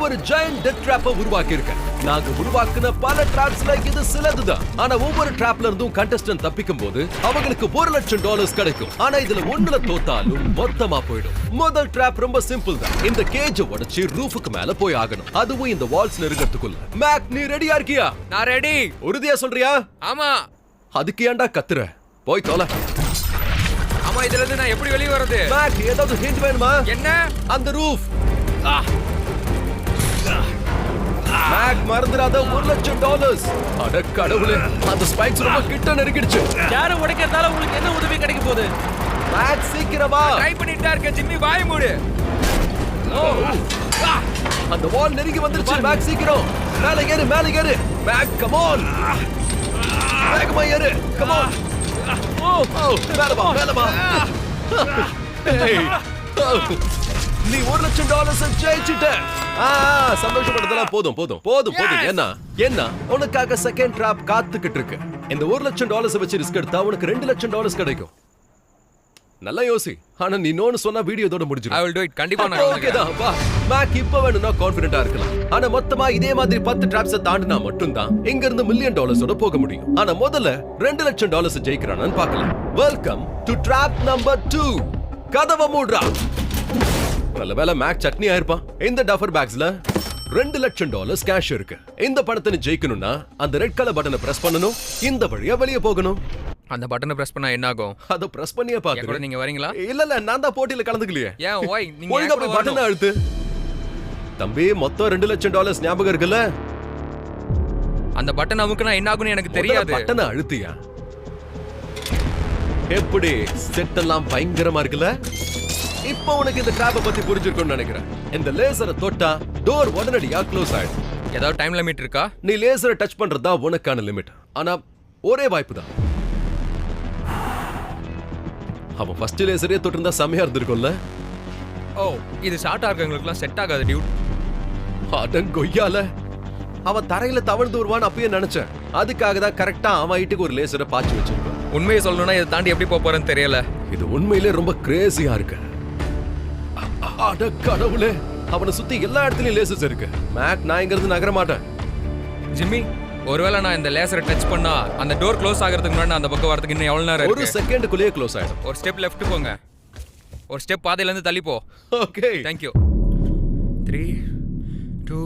ஒரு giant death ட்ராப்பை உருவாக்கி இருக்கேன். நாங்க உருவாக்குன பல டிராப்ஸ்ல இது சிலதுதான். ஆனா ஒவ்வொரு டிராப்ல இருந்தும் கண்டஸ்டன்ட் தப்பிக்கும் போது அவங்களுக்கு $1,00,000 கிடைக்கும். ஆனா இதுல ஒண்ணுல தோத்தாலும் மொத்தமா போயிடும். முதல் டிராப் ரொம்ப சிம்பிள் தான். இந்த கேஜை உடைச்சு ரூஃபுக்கு மேல போய் ஆகணும். அதுவும் இந்த வால்ஸ் நெருங்கறதுக்குள்ள. மேக், நீ ரெடியா இருக்கியா? நான் ரெடி. உறுதியா சொல்றியா? ஆமா. அதுக்கு ஏன்டா கத்துற? போய் தோல. ஆமா, இதுல இருந்து நான் எப்படி வெளிய வரது? மேக், ஏதாவது ஹிண்ட் வேணுமா? என்ன? அந்த ரூஃப். மேக், மறந்துடாத $1,00,000. அட கடவுளே, அந்த ஸ்பைக்ஸ் ரொம்ப கிட்ட நெருங்கிடுச்சு. யாரை உடைக்கிறதால உங்களுக்கு என்ன உதவி கிடைக்க போகுது? மேக், சீக்கிரமா. ட்ரை பண்ணிட்டு தான் இருக்க ஜிம்மி, வாய் மூடு. அந்த வால் நெருங்கி வந்துருச்சு. மேக், சீக்கிரம் மேலே ஏறு, மேலே ஏறு. Mac, come on. வேகமா ஏறு, கம் ஆன். மேலே வா, மேலே வா. நீ $1,00,000 ஜெயிச்சிட்ட. சந்தோஷப்படுறதெல்லாம் போதும் போதும் போதும் போதும். என்ன உனக்காக செகண்ட் டிராப் காத்துக்கிட்டு இருக்கு. இந்த $1,00,000 வச்சு ரிஸ்க் எடுத்தா உனக்கு $2,00,000 கிடைக்கும். நல்லா யோசி. ஆனா நீ நோன்னு சொன்னா வீடியோ இதோட முடிஞ்சிடும். I will do it. கண்டிப்பா நான் ஓகே தான். வா மேக், இப்ப வேணும்னா கான்ஃபிடென்ட்டா இருக்கலாம். ஆனா மொத்தமா இதே மாதிரி 10 டிராப்ஸ் தாண்டினா மட்டும் தான் இங்க இருந்து $1,000,000 போக முடியும். ஆனா முதல்ல $2,00,000 ஜெயிக்கிறானான்னு பார்க்கலாம். Welcome to drop number 2. கதவை மூடுறா. நல்ல வேளை மேக் சட்னி ஆயிருப்பான். இந்த டஃபர் பேக்ஸ்ல $2,00,000 கேஷ் இருக்கு. இந்த பணத்தை நீ ஜெயிக்கணும்னா அந்த ரெட் கலர் பட்டனை பிரஸ் பண்ணணும். இந்த வழியா வெளியே போகணும். அந்த பட்டனை பிரஸ் பண்ணா என்ன ஆகும்? அத பிரஸ் பண்ணியே பாத்து. கூட நீங்க வரீங்களா? இல்ல, நான் தான் போட்டியில கலந்துக்கலையே. ஏன் ஓய், நீங்க ஒழுங்கா போய் பட்டனை அழுத்து. தம்பி, மொத்தம் $2,00,000 ஞாபகம் இருக்குல்ல? அந்த பட்டன் அமுக்குனா என்ன ஆகும்னு எனக்கு தெரியாது. பட்டனை அழுத்தியா? எப்படி செட் எல்லாம் பயங்கரமா இருக்குல்ல? இப்போ உனக்கு இந்த டிராப்பை பத்தி புரிஞ்சிருக்கும்னு நினைக்கிறேன். இந்த லேசரை தொட்டா டோர் உடனடியா க்ளோஸ் ஆயிடும். ஏதாவது டைம் லிமிட் இருக்கா? நீ லேசரை டச் பண்றதா உனக்கான லிமிட். ஆனா ஒரே வாய்ப்பு தான். அவன் ஃபர்ஸ்ட் லேசரே தொட்டிருந்தா செமையா இருந்திருக்கும்ல? ஓ, இது ஷார்ட்டா இருக்கவங்களுக்குலாம் செட் ஆகாது டியூட். அடங்கொய்யால, அவன் தரையில தவழ்ந்து வருவான்னு அப்பயே நினைச்சேன். அதுக்காக தான் கரெக்டா அவன் ஹைட்டுக்கு ஒரு லேசரை பாய்ச்சி வச்சிருக்கோம். உண்மையை சொல்லணும்னா இதை தாண்டி எப்படி போக போறேன்னு தெரியல. இது உண்மையிலே ரொம்ப கிரேசியா இருக்கு. அட கடவுளே, அவனை சுத்தி எல்லா இடத்துலயும் லேசர்ஸ் இருக்கு. மேக், நான் இங்க இருந்து நகர மாட்டேன். ஜிம்மி, ஒருவேளை நான் இந்த லேசரை டச் பண்ணா அந்த டோர் க்ளோஸ் ஆகிறதுக்கு முன்னாடி அந்த பக்கம் வரதுக்கு இன்னும் எவ்வளவு நேரம் ஒரு செகண்டுக்குள்ளேயே க்ளோஸ் ஆயிடும். ஒரு ஸ்டெப் லெஃப்ட் போங்க. ஒரு ஸ்டெப் பாதையில இருந்து தள்ளி போ. Okay, thank you. 3 2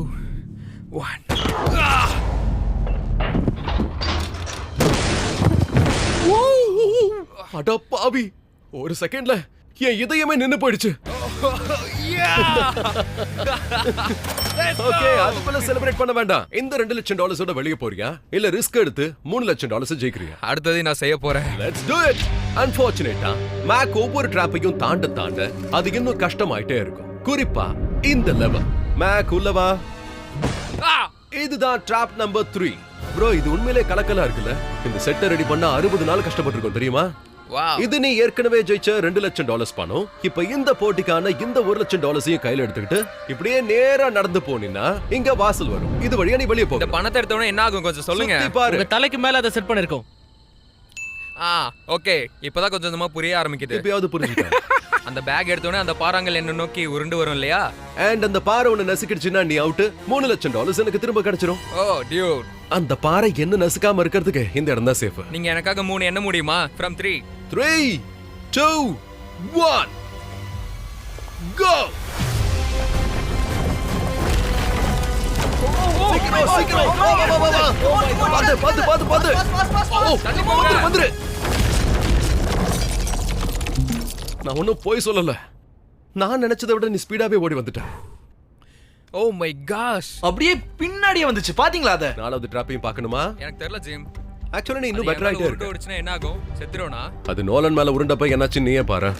1. அட பாவி, ஒரு செகண்ட்ல என் இதயமே நின்னு போயிடுச்சு. ஓகே, அதுக்குள்ள செலிப்ரேட் பண்ண வேண்டாம். இந்த $2,00,000 வெளிய போறியா இல்ல ரிஸ்க் எடுத்து $3,00,000 ஜெயிக்கிறியா? அடுத்தது நான் செய்ய போறேன். Let's do it. அன்ஃபார்ச்சுனேட்டா மேக் ஒவ்வொரு டிராப்பையும் தாண்ட அது இன்னும் கஷ்டமாயிட்டே இருக்கும். குறிப்பா இந்த லெவல். மேக், உள்ளவா. இதுதான் டிராப் நம்பர் 3. ப்ரோ, இது உண்மையிலே கலக்கலா இருக்குல்ல? இந்த செட்டை ரெடி பண்ண 60 நாள் கஷ்டப்பட்டிருக்கோம் தெரியுமா? இது நீ ஏற்கனவே ஜெயிச்ச $2,00,000 பணம். இப்ப இந்த போட்டிக்கான இந்த $1,00,000 கையில எடுத்துக்கிட்டு இப்படியே நேரா நடந்து போனீன்னா இங்க வாசல் வரும். இது வழியா நீ வெளியே போக. இந்த பணத்தை எடுத்தவனே என்ன ஆகும் கொஞ்சம் சொல்லுங்க. உங்க தலைக்கு மேல அதை செட் பண்ணிருக்கோம். ஓகே, இப்பதான் கொஞ்சம் கொஞ்சமா புரிய ஆரம்பிக்குது. இப்பயாவது புரிஞ்சுக்க. அந்த பேக் எடுத்தோடனே அந்த பாறாங்கல் என்ன நோக்கி உருண்டு வரும் இல்லையா? அண்ட் அந்த பாறை ஒன்னு நசுக்கிடுச்சுன்னா நீ அவுட். $3,00,000 எனக்கு திரும்ப கிடைச்சிரும். ஓ டியூட், அந்த பாறை என்ன நசுக்காம இருக்கிறதுக்கு இந்த இடம் தான் சேஃப். நீங்க எனக்காக 3 எண்ண முடியுமா? From 3 2 1 go. சீக்கிரம் பாத்து. வந்துரு. நான் ஒன்னும் போய் சொல்லல. நான் நினைச்சதை விட நீ ஸ்பீடாவே ஓடி வந்துட்ட. ஓ மை காஷ், அப்படியே பின்னாடியே வந்துச்சு பாத்தீங்களா? அத நாலாவது டிராப்பையும் பார்க்கணுமா? எனக்கு தெரியல ஜிம். ஆக்சுவலி நீ இன்னும் பெட்டர் ஆயிட்டே இருக்க. ஓடிச்சுனா என்ன ஆகும்? செத்துறோனா? அது நோலன் மேல உருண்டப்ப என்னாச்சு நீயே பாரு.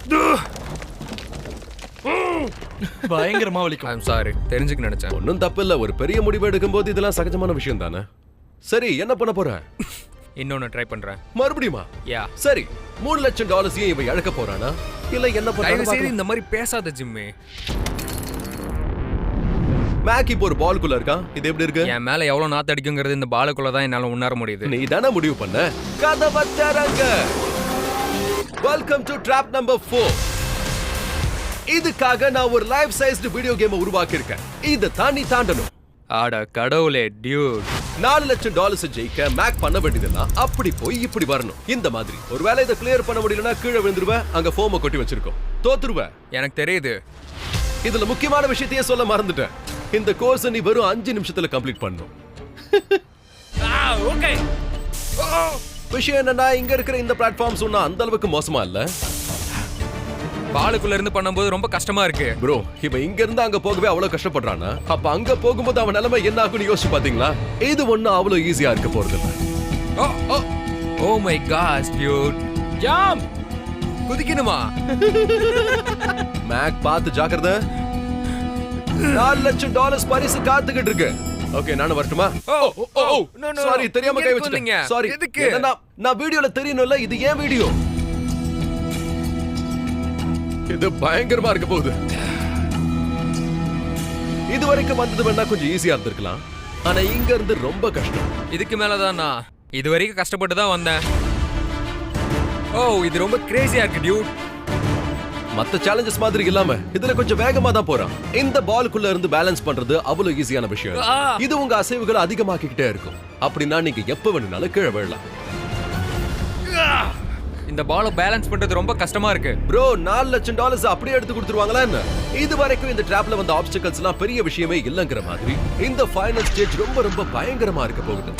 பயங்கரமா வலிக்கும். ஐ அம் சாரி, தெரிஞ்சுக்க நினைச்சேன். ஒன்னும் தப்பு இல்ல. ஒரு பெரிய முடிவு எடுக்கும்போது இதெல்லாம் சகஜமான விஷயம் தானே. சரி, என்ன பண்ண போற? இன்னொன்னு ட்ரை பண்றேன். மறுபடியுமா? யா. சரி, $3,00,000 இவன் இழக்க போறானா இல்ல என்ன தயவு செய்து பண்றான்? இந்த மாதிரி பேசாத ஜிம்மி. மேக் இப்போ ஒரு பால்குள்ள இருக்கான். இது எப்படி இருக்கு? என் மேல எவ்வளவு நாத்து அடிக்குங்கிறது இந்த பாலுக்குள்ள தான் என்னால உணர முடியுது. நீ தானே முடிவு பண்ண. கதவை திறங்க. Welcome to drop number 4. இதுக்காக நான் ஒரு லைஃப் சைஸ்டு வீடியோ கேம் உருவாக்கி இருக்கேன். இதை தான் நீ தாண்டணும். ஆட கடவுளே டியூட். $4 லட்சம் ஜெயிக்க மேக் பண்ண வேண்டியதுன்னா அப்படி போய் இப்படி வரணும். இந்த மாதிரி ஒருவேளை இதை கிளியர் பண்ண முடியலன்னா கீழே விழுந்துருவேன். அங்க ஃபோமை கொட்டி வச்சிருக்கோம். தோத்துருவேன். எனக்கு தெரியுது. இதுல முக்கியமான விஷயத்தையே சொல்ல மறந்துட்டேன். இந்த கோர்ஸ் நீ வெறும் 5 நிமிஷத்துல கம்ப்ளீட் பண்ணணும். ஓகே. விஷயம் என்னன்னா இங்க இருக்கிற இந்த பிளாட்ஃபார்ம்ஸ் ஒன்னும் அந்த அளவுக்கு மோசமா இல்ல. பாலுக்குள்ள இருந்து பண்ணும்போது ரொம்ப கஷ்டமா இருக்கு. ப்ரோ, இவன் இங்க இருந்து அங்க போகவே அவ்வளவு கஷ்டப்படுறானா? அப்ப அங்க போகும்போது அவன் நிலைமை என்ன ஆகும்னு யோசிச்சு பாத்தீங்களா? இது ஒண்ணும் அவ்வளவு ஈஸியா இருக்க போறது இல்ல. Oh my god dude. Jump. குதிக்கணுமா? மேக் பார்த்து ஜாக்கிரதை. $4 லட்சம் பரிசு காத்துக்கிட்டு இருக்கு. ஓகே, நானும் வரட்டுமா? சாரி, தெரியாம கை வச்சிட்டீங்க. சாரி. நான் வீடியோல தெரியணும்ல, இது ஏன் வீடியோ? இது பயங்கரமா இருக்க போகுது. இது வரைக்கும் வந்தது வேணா கொஞ்சம் ஈஸியா இருந்திருக்கலாம். ஆனா இங்க இருந்து ரொம்ப கஷ்டம். இதுக்கு மேலதான் நான் இது வரைக்கும் கஷ்டப்பட்டு தான் வந்தேன். ஓ, இது ரொம்ப கிரேசியா இருக்கு டியூட். மத்த சேலஞ்சஸ் மாதிரி இல்லாம இதுல கொஞ்சம் வேகமா தான் போறான். இந்த பாலுக்குள்ள இருந்து பேலன்ஸ் பண்றது அவ்வளவு ஈஸியான விஷயம். இது உங்க அசைவுகளை அதிகமாக்கிக்கிட்டே இருக்கும். அப்படின்னா நீங்க எப்ப வேணும்னாலும் கீழே விழலாம். இந்த பாலை பேலன்ஸ் பண்றது ரொம்ப கஷ்டமா இருக்கு. ப்ரோ, $4 லட்சம் அப்படியே எடுத்து கொடுத்துருவாங்களா என்ன? இது வரைக்கும் இந்த டிராப்ல வந்த ஆப்ஸ்டிகல்ஸ் எல்லாம் பெரிய விஷயமே இல்லங்கிற மாதிரி இந்த ஃபைனல் ஸ்டேஜ் ரொம்ப ரொம்ப பயங்கரமா இருக்க போகுது.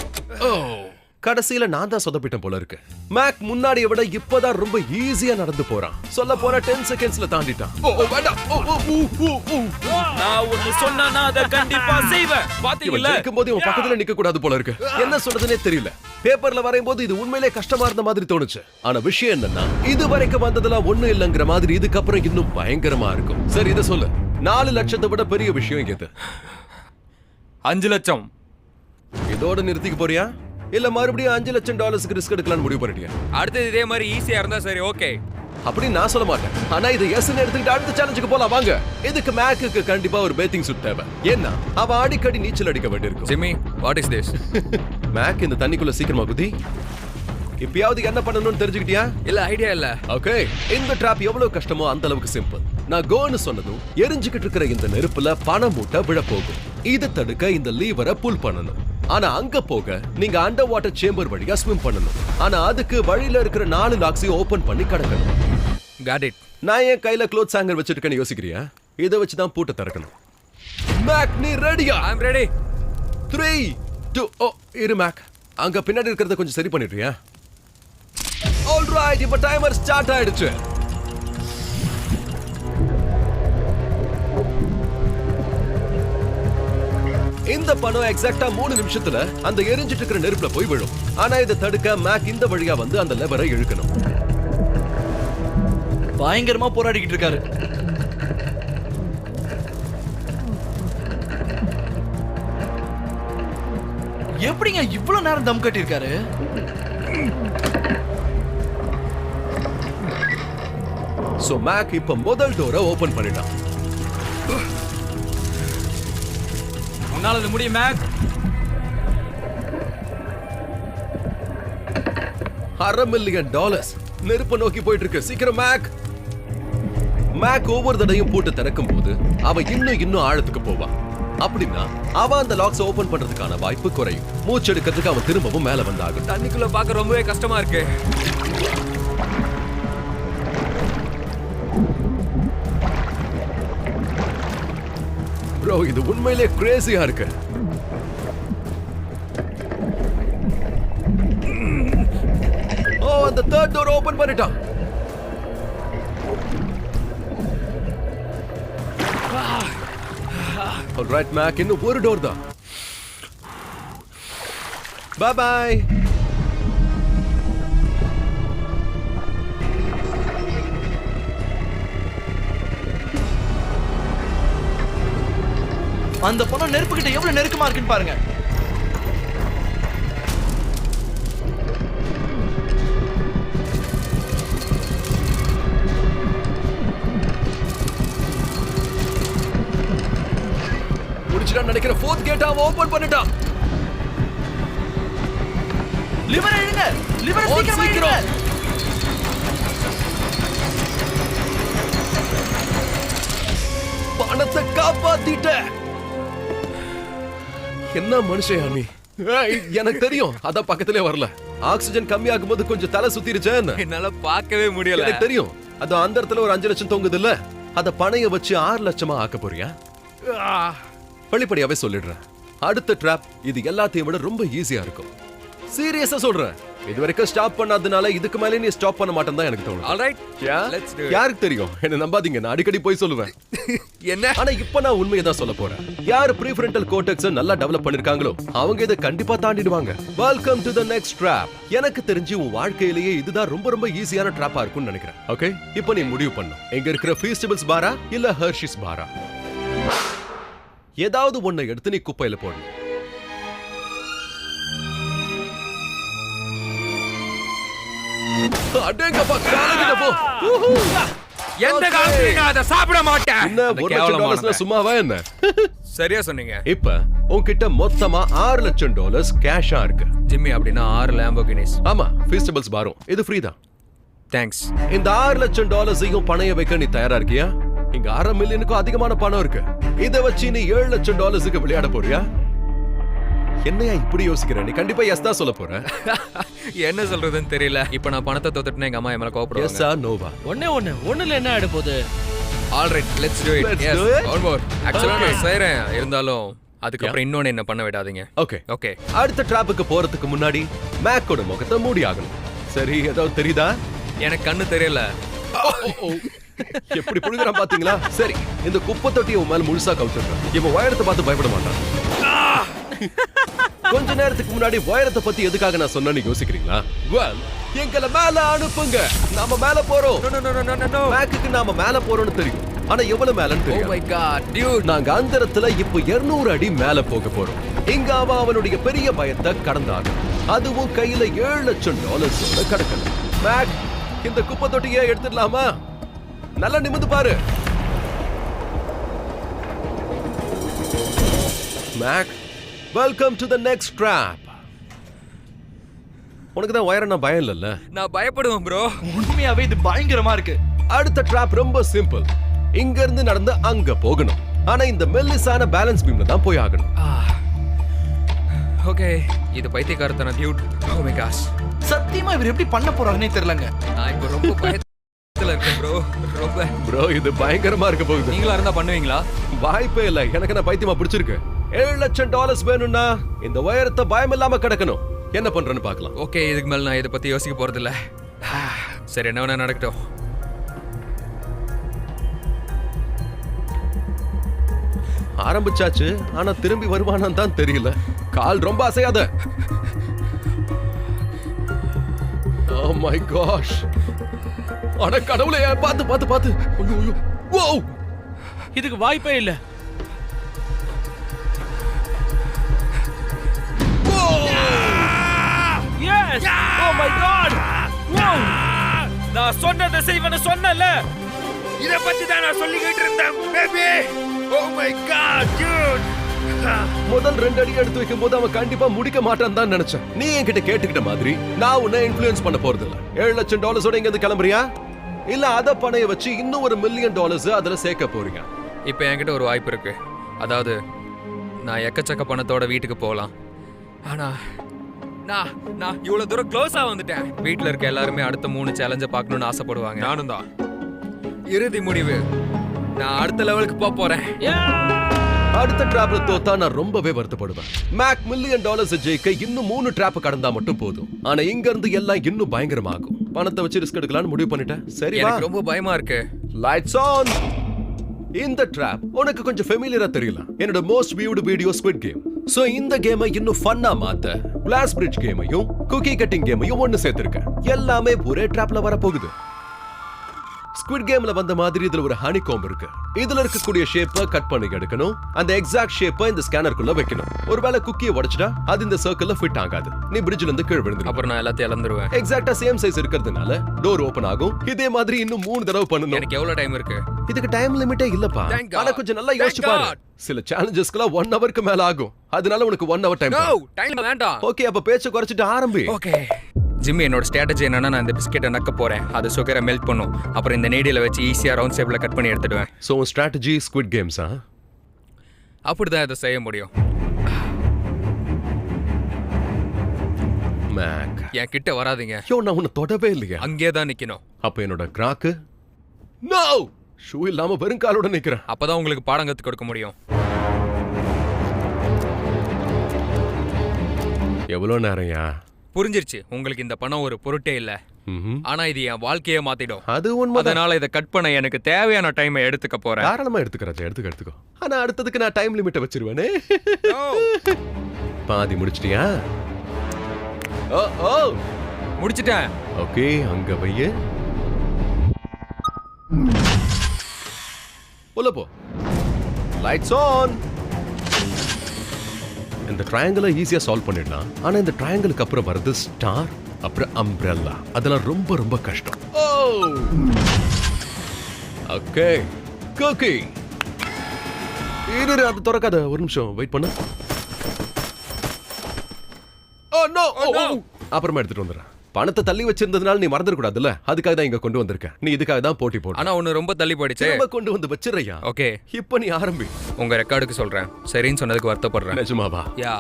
கடைசியில நான் தான் சொதப்பிட்டேன் போல இருக்கு. மேக் முன்னாடியை விட இப்பதான் ரொம்ப ஈஸியா நடந்து போறான். சொல்ல போனா 10 செகண்ட்ஸ்ல தாண்டிட்டான். நான் ஒன்னு சொன்னா அத கண்டிப்பா செய்வேன். பாத்தீங்களா? இருக்கும்போது இவன் பக்கத்துல நிக்க கூடாது போல இருக்கு. என்ன சொல்றதுனே தெரியல. பேப்பர்ல வரையும்போது இது உண்மையிலே கஷ்டமா இருந்த மாதிரி தோணுச்சு. ஆனா விஷயம் என்னன்னா இது வரைக்கும் வந்ததெல்லாம் ஒண்ணு இல்லங்கிற மாதிரி இதுக்கப்புறம் இன்னும் பயங்கரமா இருக்கும். சரி, இதை சொல்லு. 4 லட்சத்தை விட பெரிய விஷயம் எது? 5 லட்சம். இதோட நிறுத்திக்க போறியா? இல்ல மறுபடியும் $5 லட்சம் ரிஸ்க் எடுக்கலாம்னு முடிவு பண்ணிட்டியா? அடுத்தது இதே மாதிரி ஈஸியா இருந்தா சரி, ஓகே. அப்படி நான் சொல்ல மாட்டேன். ஆனா இது எஸ்ன்னு எடுத்துக்கிட்டு அடுத்த சேலஞ்சுக்கு போலாம் வாங்க. இதுக்கு மேக்குக்கு கண்டிப்பா ஒரு பேத்திங் சூட் தேவை. ஏன்னா அவன் அடிக்கடி நீச்சல் அடிக்க வேண்டியிருக்கும். Jimmy, what is this? Mac இந்த தண்ணிக்குள்ள சீக்கிரமா குதி. இப்பயாவது என்ன பண்ணணும்னு தெரிஞ்சுக்கிட்டியா? இல்ல, ஐடியா இல்ல. ஓகே, இந்த டிராப் எவ்வளவு கஷ்டமோ அந்த அளவுக்கு சிம்பிள். நான் கோன்னு சொன்னதும் எரிஞ்சுக்கிட்டு இருக்கிற இந்த நெருப்புல பண மூட்டை விழ போகும். இதை தடுக்க இந்த லீவரை புல் பண்ணணும். ஆனா அங்க போக நீங்க அண்டர் வாட்டர் சேம்பர் வழியா ஸ்விம் பண்ணணும். ஆனா அதுக்கு வழியில இருக்கிற 4 லாக்ஸையும் ஓபன் பண்ணி கடக்கணும். Got it. நான் என் கையில க்ளோத்ஸ் ஹேங்கர் வச்சிருக்கேன்னு யோசிக்கிறியா? இதை வச்சு தான் பூட்டை திறக்கணும். மேக், நீ ரெடியா? I'm ready. 3 2 இரு மேக். அங்க பின்னாடி இருக்கிறத கொஞ்சம் சரி பண்ணிடுறியா? ஆல்ரைட், இப்ப டைமர் ஸ்டார்ட் ஆயிடுச்சு. இந்த பணம் எக்ஸாக்ட்டா 3 நிமிஷத்துல அந்த எரிஞ்சிட்டு இருக்கிற நெருப்புல போய் விழும். ஆனா இதை தடுக்க மேக் இந்த வழியா வந்து அந்த லெவரை இழுக்கணும். பயங்கரமா போராடிக்கிட்டு இருக்காரு. எப்படிங்க இவ்வளவு நேரம் தம் கட்டி இருக்காரு? சோ மேக் இப்ப முதல் டோரை ஓபன் பண்ணிட்டான். உன்னால இது முடியும் மேக். $500 மில்லியன் நெருப்பு நோக்கி போயிட்டு இருக்கு. சீக்கிரம் மேக். மேக் ஒவ்வொரு தடையும் போட்டு திறக்கும் போது அவன் இன்னும் ஆழத்துக்கு போவான். அப்படின்னா அவன் அந்த லாக்ஸ் ஓபன் பண்றதுக்கான வாய்ப்பு குறையும். மூச்செடுக்கிறதுக்கு அவன் திரும்பவும் மேல வந்தாகும். தண்ணிக்குள்ள பார்க்க ரொம்பவே கஷ்டமா இருக்கு. ப்ரோ, இது உண்மையிலே கிரேசியா இருக்கு. அந்த தேர்ட் டோர் ஓபன் பண்ணிட்டான். ஆல்ரைட் மேக், இன்னும் ஒரு டோர் தான். Bye bye. அந்த பணம் நெருப்பு கிட்ட எவ்வளவு நெருக்கமா இருக்குன்னு பாருங்க. முடிச்சிட்டான்னு நினைக்கிற ஃபோர்த் கேட் அவன் ஓபன் பண்ணிட்டான். லிவர் இழுங்க, லிவர் சீக்கிரமா இழுங்க. பணத்தை காப்பாத்திட்ட. என்ன மனுஷயா நீ? ஏய், எனக்கு தெரியும். அதான் பக்கத்திலே வரல. ஆக்சிஜன் கம்மியாகும் போது கொஞ்சம் தலை சுத்திருச்சேன். என்னால பார்க்கவே முடியல. எனக்கு தெரியும். அது அந்த இடத்துல ஒரு 5 லட்சம் தொங்குது இல்ல, அத பணைய வச்சு 6 லட்சமா ஆக்க போறியா? வெளிப்படையாவே சொல்லிடுறேன், அடுத்த ட்ராப் இது எல்லாத்தையும் விட ரொம்ப ஈஸியா இருக்கும். சீரியஸா சொல்றேன். இது வரைக்கும் ஸ்டாப் பண்ணாதனால இதுக்கு மேலே நீ ஸ்டாப் பண்ண மாட்டேன்னு தான் எனக்கு தோணுது. Alright, let's do it. யாருக்கு தெரியும்? என்ன நம்பாதீங்க, நான் அடிக்கடி போய் சொல்லுவேன். என்ன? ஆனா இப்ப நான் உண்மையை தான் சொல்ல போறேன். யார் ப்ரீஃப்ரண்டல் கோர்டெக்ஸ் நல்லா டெவலப் பண்ணிருக்காங்களோ அவங்க இதை கண்டிப்பா தாண்டிடுவாங்க. Welcome to the next drop. எனக்கு தெரிஞ்சு உன் வாழ்க்கையிலேயே இதுதான் ரொம்ப ரொம்ப ஈஸியான ட்ராப்பா இருக்கும்னு நினைக்கிறேன். ஓகே, இப்போ நீ முடிவு பண்ணு. எங்க இருக்கிற ஃபீஸ்டிவல்ஸ் பாரா இல்ல ஹெர்ஷிஸ் பாரா? ஏதாவது ஒண்ணை எடுத்து நீ குப்பையில போடணும். அடேங்கப்பா, காலகிட்ட போ. எந்த காலத்துலயும் நான் அதை சாப்பிட மாட்டேன். என்ன $1,00,000 சும்மாவா என்ன? சரியா சொன்னீங்க. இப்ப உன்கிட்ட மொத்தமா $6,00,000 கேஷா இருக்கு. ஜிம்மி, அப்படின்னா 6 லேம்போகினிஸ். ஆமா, ஃபீஸ்டிவல்ஸ் பாரும் இது ஃப்ரீ தான். தேங்க்ஸ். இந்த $6,00,000 பணைய வைக்க நீ தயாரா இருக்கியா? இங்க 1/2 மில்லியனுக்கும் அதிகமான பணம் இருக்கு. இத வச்சு நீ $7,00,000 விளையாட போறியா? என்னையா இப்படி யோசிக்கிற? நீ கண்டிப்பா எஸ் தான் சொல்ல போற. என்ன சொல்றதுன்னு தெரியல. இப்ப நான் பணத்தை தோத்துட்டேன்னா எங்க அம்மா என் மேல கோபப்படுவாங்க. எஸ்ஸா நோவா? ஒண்ணுல என்ன ஆயிட போகுது? Alright, let's do it. Let's yes, do it. One more. ஆக்சுவலா Okay. நான் செய்றேன். இருந்தாலும் அதுக்கப்புறம் இன்னொன்னு என்ன பண்ண விடாதீங்க. Okay okay. அடுத்த டிராப்புக்கு போறதுக்கு முன்னாடி மேக்கோட முகத்தை மூடி ஆகணும். சரி, ஏதாவது தெரியுதா? எனக்கு கண்ணு தெரியல. எப்படி புழுங்குறான் பாத்தீங்களா? சரி, இந்த குப்பை தொட்டியை உன் மேல முழுசா கவுத்துறான். இவன் உயரத்தை பார்த்து பயப்பட மாட்டான். கொஞ்ச நேரத்துக்கு முன்னாடி உயரத்தை பத்தி எதுக்காக நான் சொன்னேன்னு யோசிக்கிறீங்களா? Well, எங்களை மேல அனுப்புங்க, நாம மேல போறோம். No, no, no, no, no, no. மேக்குக்கு நாம மேல போறோம்னு தெரியும், ஆனா எவ்வளவு மேலன்னு Oh தெரியும். my god, dude. நாங்க அந்தரத்துல இப்போ 200 அடி மேல போக போறோம். இங்க அவன் அவனுடைய பெரிய பயத்தை கடந்தாங்க. அதுவும் கையில $7,00,000 கடக்கணும். மேக், இந்த குப்பை தொட்டியை எடுத்துடலாமா? நல்லா நிமிந்து பாரு. Mac, welcome to the next drop. உனக்கு தான் உயரம்னா பயம் இல்லைல்ல? நான் பயப்படுவேன் ப்ரோ. உண்மையாவே இது பயங்கரமா இருக்கு. அடுத்த ட்ராப் ரொம்ப சிம்பிள். இங்க இருந்து நடந்து அங்க போகணும். ஆனா இந்த மெல்லிசான பேலன்ஸ் பீம்ல தான் போய் ஆகணும். ஓகே, இது பைத்தியக்காரத்தன டியூட். Oh my gosh. சத்தியமா இவர் எப்படி பண்ண போறாங்கன்னே தெரியலங்க. நான் இப்போ ரொம்ப பயத்துல இருக்கேன் ப்ரோ. ரொம்ப. ப்ரோ, இது பயங்கரமா இருக்க போகுது. நீங்களா இருந்தா பண்ணுவீங்களா? வாய்ப்பே இல்ல. எனக்கு என்ன பைத்தியமா பிடிச்சிருக்கு. $7,00,000 வேணும்னா இந்த உயரத்தை பயம் இல்லாம கடக்கணும். என்ன பண்றேன்னு பார்க்கலாம். ஓகே, இதுக்கு மேல நான் இதை பத்தி யோசிக்க போறது இல்ல. சரி, என்ன வேணா நடக்கட்டும். ஆரம்பிச்சாச்சு, ஆனா திரும்பி வருவானான்னு தான் தெரியல. கால் ரொம்ப அசையாத. Oh my gosh. அட கடவுளே, பாத்து பாத்து பாத்து. ஐயோ ஐயோ. Wow. இதுக்கு வாய்ப்பே இல்ல. Yes! Oh my god! Wow! நான் சொன்னதை செய்வேன்னு சொன்னல. இத பத்தி தான் நான் சொல்லிக்கிட்டு இருந்தேன் baby. Oh my god, dude. முதல் 2 அடி எடுத்து வைக்கும் போது அவன் கண்டிப்பா முடிக்க மாட்டான்னு தான் நினைச்சேன். நீ என்கிட்ட கேட்டுக்கிட்ட மாதிரி நான் உன்னை இன்ஃப்ளூயன்ஸ் பண்ண போறது இல்ல. $7,00,000 இங்க இருந்து கிளம்புறியா? இல்ல அத பணைய வச்சு இன்னும் $1 மில்லியன் அதுல சேர்க்க போறீங்க? இப்போ என்கிட்ட ஒரு வாய்ப்பு இருக்கு. அதாவது நான் எக்கச்சக்க பணத்தோட வீட்டுக்கு போகலாம். ஆனா நான் இவ்வளவு தூரம் க்ளோஸா வந்துட்டேன். வீட்ல இருக்க எல்லாருமே அடுத்த 3 சேலஞ்சை பார்க்கணும்னு ஆசைப்படுவாங்க. நானும் தான். இறுதி முடிவு, நான் அடுத்த லெவலுக்கு போக போறேன். அடுத்த டிராப்ல தோத்தா நான் ரொம்பவே வருத்தப்படுவேன். மேக் $1 மில்லியன் ஜெயிக்க இன்னும் 3 டிராப் கடந்தா மட்டும் போதும். ஆனா இங்க இருந்து எல்லாம் இன்னும் பயங்கரமாகும். பணத்தை வச்சு ரிஸ்க் எடுக்கலாம்னு முடிவு பண்ணிட்டேன். சரி, எனக்கு ரொம்ப பயமா இருக்கு. Lights on. இந்த ட்ராப் உனக்கு கொஞ்சம் ஃபெமிலியரா தெரியல. என்னோட most viewed video squid game. So இந்த கேமை இன்னும் ஃபன்னா மாத்த கிளாஸ் பிரிட்ஜ் கேமையும் குக்கி கட்டிங் கேமையும் ஒன்னு சேர்த்திருக்கேன். எல்லாமே ஒரே ட்ராப்ல வர போகுது. ஸ்குவிட் கேம்ல வந்த மாதிரி இதுல ஒரு ஹனி காம்ப் இருக்கு. இதுல இருக்கக்கூடிய ஷேப்பை கட் பண்ணி எடுக்கணும். அந்த எக்ஸாக்ட் ஷேப்பை இந்த ஸ்கேனருக்குள்ள வைக்கணும். ஒருவேளை குக்கியை உடைச்சிட்டா அது இந்த சர்க்கிள்ல ஃபிட் ஆகாது. நீ பிரிட்ஜ்ல இருந்து கீழ விழுந்துரு. அப்புறம் நான் எல்லாத்தையும் இழந்துருவேன். எக்ஸாக்ட்டா சேம் சைஸ் இருக்கிறதுனால டோர் ஓபன் ஆகும். இதே மாதிரி இன்னும் 3 தடவை பண்ணணும். எனக்கு எவ்வளவு டைம் இருக்கு? இதுக்கு டைம் லிமிட்டே இல்லப்பா. Thank God. ஆனா கொஞ்சம் நல்லா யோசிச்சு Thank பாரு. God. சில சேலஞ்சஸ்க்குலாம் 1 ஹவருக்கு மேல ஆகும். அதனால உனக்கு 1 ஹவர் டைம். நோ, டைம் வேண்டாம். ஓகே, அப்ப பேச்ச குறைச்சிட்டு ஆரம்பி. ஓகே, ஜிம்மி, என்னோட ஸ்ட்ராட்டஜி என்னன்னா, நான் இந்த பிஸ்கெட்டை நக்க போறேன், அது சுகரை மெல்ட் பண்ணும், அப்புறம் இந்த நீடியில் வச்சு ஈஸியாக ரவுண்ட் ஷேப்பில் கட் பண்ணி எடுத்துடுவேன். ஸோ ஸ்ட்ராட்டஜி ஸ்குவிட் கேம்ஸா? அப்படிதான் இதை செய்ய முடியும். மேக், என் கிட்ட வராதீங்க. யோ, நான் உன்னை தொடவே இல்லையா? அங்கே தான் நிக்கணும். அப்ப என்னோட கிராக்கு? நோ, ஷூ இல்லாம வெறும் காலோட நிக்கிறேன். அப்பதான் உங்களுக்கு பாடம் கத்து கொடுக்க முடியும். எவ்வளவு நேரம்யா? புரிஞ்சிருச்சு, உங்களுக்கு இந்த பணம் ஒரு பொருட்டே இல்ல. ஆனா இது என் வாழ்க்கையே மாத்திடும். அது உண்மை. அதனால இதை கட் பண்ண எனக்கு தேவையான டைமை எடுத்துக்க போறேன். தாராளமா எடுத்துக்கிறேன், எடுத்துக்கோ. ஆனா அடுத்ததுக்கு நான் டைம் லிமிட்டை வச்சிருவேனே. பாதி முடிச்சிட்டியா? ஓ முடிச்சிட்டேன். ஓகே, அங்க வைய. உள்ள போ. Lights on. இந்த ட்ரையாங்கிளை ஈஸியா சால்வ் பண்ணிடலாம். ஆனா இந்த ட்ரையாங்கிளுக்கு அப்புறம் வருது ஸ்டார், அப்புறம் அம்ப்ரெல்லா. அதெல்லாம் ரொம்ப ரொம்ப கஷ்டம். ஓ ஓகே, குக்கி. இரு, அது திறக்காத, ஒரு நிமிஷம் வெயிட் பண்ணு. ஓ நோ, அப்புறமா எடுத்துட்டு வந்துடுறேன். பணத்தை தள்ளி வச்சிருந்ததுனால நீ மறந்துட கூடாதுல்ல, அதுக்காக தான் இங்க கொண்டு வந்திருக்கேன். நீ இதுக்காக தான் போட்டி போடு. ஆனா ஒன்னு ரொம்ப தள்ளி போயிடுச்சு. திரும்ப கொண்டு வந்து வச்சிரையா. ஓகே, இப்போ நீ ஆரம்பி. உங்க ரெக்கார்டுக்கு சொல்றேன், சரின்னு சொன்னதுக்கு வருத்தப்படுறேன். நிஜமாவா? யா.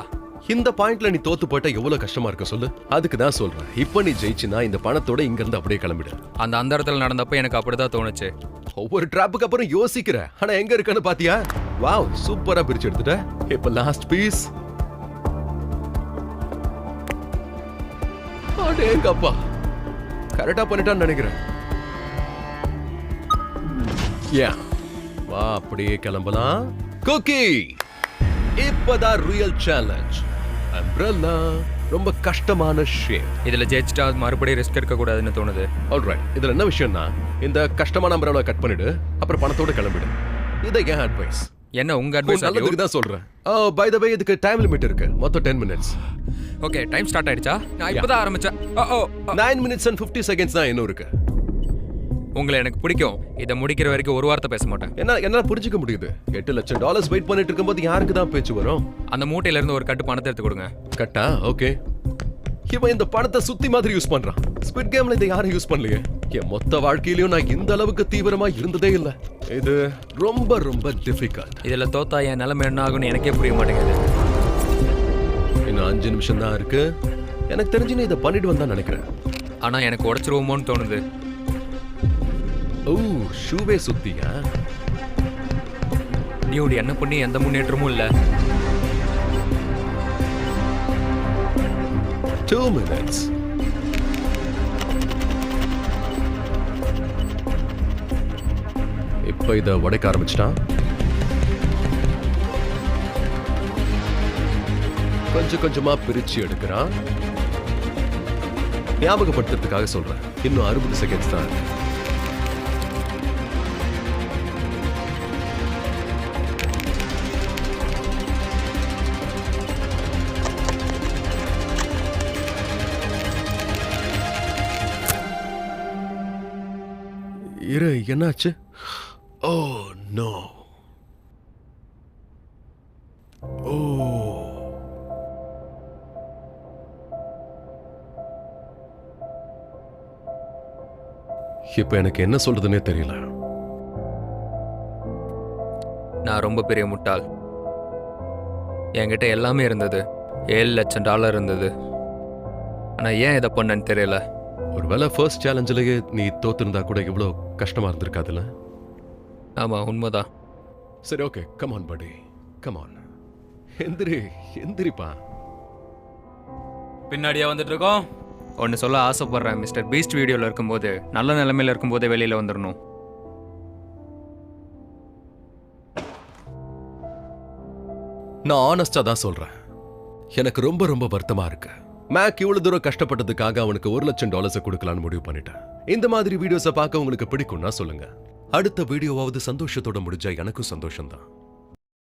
இந்த பாயிண்ட்ல நீ தோத்து போயிட்டா எவ்வளவு கஷ்டமா இருக்க சொல்லு. அதுக்கு தான் சொல்றேன், இப்போ நீ ஜெயிச்சினா இந்த பணத்தோட இங்க இருந்து அப்படியே கிளம்பிடு. அந்த இடத்துல நடந்தப்ப எனக்கு அப்படிதான் தோணுச்சு. ஒவ்வொரு டிராப்புக்கு அப்புறம் யோசிக்கிற, ஆனா எங்க இருக்குன்னு பாத்தியா? வாவ், சூப்பரா பிரிச்சு எடுத்துட்ட. இப்போ லாஸ்ட் பீஸ். அடேங்கப்பா, கரெக்டா பண்ணிட்டான்னு நினைக்கிறேன். யா, வா அப்படியே கிளம்பலாம். குக்கி, இப்பதான் ரியல் சேலஞ்ச். அம்ப்ரெல்லா ரொம்ப கஷ்டமான ஷேப். இதுல ஜெயிச்சிட்டா மறுபடியும் ரிஸ்க் எடுக்க கூடாதுன்னு தோணுது. ஆல்ரைட், இதுல என்ன விஷயம்னா, இந்த கஷ்டமான அம்ப்ரெல்லா கட் பண்ணிடு, அப்புறம் பணத்தோட கிளம்பிடு. இதை ஏன் அட்வைஸ்? என்ன உங்க அட்வைஸ்? நல்லதுக்கு தான் சொல்றேன். பை தி வே, இதுக்கு டைம் லிமிட் இருக்கு, மொத்தம் 10 minutes. ஓகே, டைம் ஸ்டார்ட் ஆயிடுச்சா? நான் இப்பதான் ஆரம்பிச்சேன். 9 minutes and 50 seconds தான் இன்னும் இருக்கு. உங்களை எனக்கு பிடிக்கும். இதை முடிக்கிற வரைக்கும் ஒரு வார்த்தை பேச மாட்டேன். என்னால புரிஞ்சுக்க முடியுது. $8 லட்சம் வெயிட் பண்ணிட்டு இருக்கும்போது யாருக்கு தான் பேச்சு வரும்? அந்த மூட்டையில இருந்து ஒரு கட்டு பணத்தை எடுத்து கொடுங்க. கட்டா? ஓகே. இவன் இந்த பணத்தை சுத்தி மாதிரி யூஸ் பண்றான். ஸ்குவிட் கேம்ல இதை யாரும் யூஸ் பண்ணலையே. என் மொத்த வாழ்க்கையிலயும் நான் இந்த அளவுக்கு தீவிரமா இருந்ததே இல்ல. இது ரொம்ப ரொம்ப டிஃபிகல்ட். இதுல தோத்தா என் நிலைமை என்ன ஆகும்னு எனக்கே புரிய மாட்டேங்குது. இன்னும் 5 நிமிஷம் தான் இருக்கு. எனக்கு தெரிஞ்சு நீ இதை பண்ணிட்டு வந்தா நினைக்கிறேன். ஆனா எனக்கு உடைச்சிருவோமோன்னு தோணுது. ஓ, ஷூவே சுத்தியா? டியூட், என்ன பண்ணி எந்த முன்னேற்றமும் இல்ல. 2 minutes. இப்ப இத உடைக்க ஆரம்பிச்சிட்டான். கொஞ்சம் கொஞ்சமா பிரிச்சு எடுக்கிறான். ஞாபகப்படுத்துறதுக்காக சொல்றேன், இன்னும் 60 seconds தான் இருக்கு. இரு, என்னாச்சு? Oh no. ஓ, இப்ப எனக்கு என்ன சொல்றதுன்னே தெரியல. நான் ரொம்ப பெரிய முட்டாள். என்கிட்ட எல்லாமே இருந்தது. $7 லட்சம் இருந்தது. ஆனா ஏன் இதை பண்ணேன்னு தெரியல. ஒருவேளை ஃபர்ஸ்ட் சேலஞ்சிலேயே நீ தோத்துருந்தா கூட இவ்வளோ கஷ்டமா இருந்திருக்காதுல்ல? ஆமா, உண்மைதான். சரி, ஓகே, கம் ஆன் படி, கம் ஆன். எந்திரிப்பா. பின்னாடியே வந்துட்டு இருக்கோம். ஒன்னு சொல்ல ஆசைப்படுறேன். மிஸ்டர் பீஸ்ட் வீடியோல இருக்கும்போது நல்ல நிலைமையில இருக்கும்போதே வெளியில வந்துடணும். நான் ஆனஸ்டா தான் சொல்றேன், எனக்கு ரொம்ப ரொம்ப வருத்தமா இருக்கு. மேக் இவ்வளவு தூரம் கஷ்டப்பட்டதுக்காக அவனுக்கு $1 லட்சம் கொடுக்கலான்னு முடிவு பண்ணிட்டேன். இந்த மாதிரி வீடியோஸை பார்க்க உங்களுக்கு பிடிக்கும்னா சொல்லுங்க. அடுத்த வீடியோவாவது சந்தோஷத்தோட முடிஞ்சா எனக்கும் சந்தோஷம் தான்.